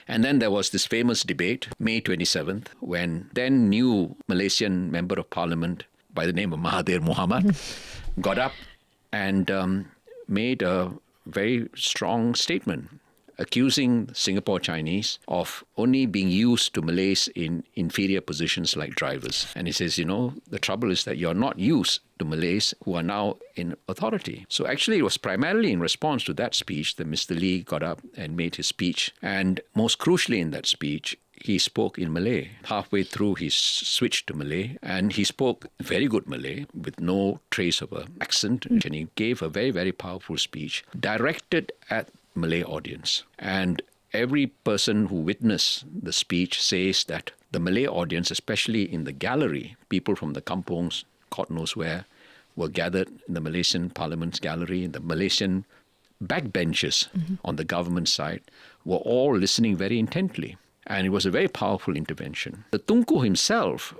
And then there was this famous debate, May 27th, when then new Malaysian Member of Parliament by the name of Mahathir Mohamad got up and made a very strong statement accusing Singapore Chinese of only being used to Malays in inferior positions like drivers. And he says, the trouble is that you're not used to Malays who are now in authority. So actually it was primarily in response to that speech that Mr. Lee got up and made his speech. And most crucially in that speech, he spoke in Malay. Halfway through, he switched to Malay, and he spoke very good Malay with no trace of an accent. And he gave a very, very powerful speech directed at Malay audience. And every person who witnessed the speech says that the Malay audience, especially in the gallery, people from the kampongs, God knows where, were gathered in the Malaysian Parliament's gallery, the Malaysian backbenchers on the government side were all listening very intently. And it was a very powerful intervention. The Tunku himself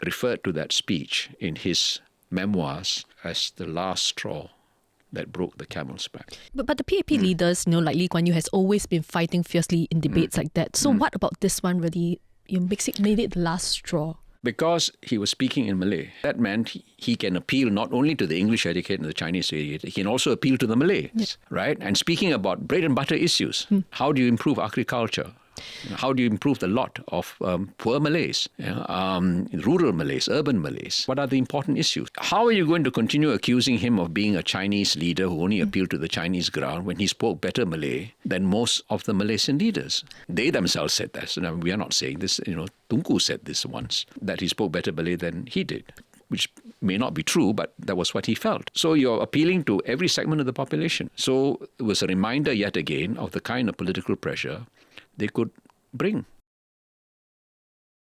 referred to that speech in his memoirs as the last straw that broke the camel's back. But the PAP leaders, like Lee Kuan Yew, has always been fighting fiercely in debates like that. So what about this one really made it the last straw? Because he was speaking in Malay. That meant he can appeal not only to the English educated and the Chinese educated, he can also appeal to the Malays, right? And speaking about bread and butter issues, how do you improve agriculture? How do you improve the lot of poor Malays, rural Malays, urban Malays? What are the important issues? How are you going to continue accusing him of being a Chinese leader who only appealed to the Chinese ground when he spoke better Malay than most of the Malaysian leaders? They themselves said that. So now we are not saying this. Tunku said this once, that he spoke better Malay than he did, which may not be true, but that was what he felt. So you're appealing to every segment of the population. So it was a reminder yet again of the kind of political pressure they could bring.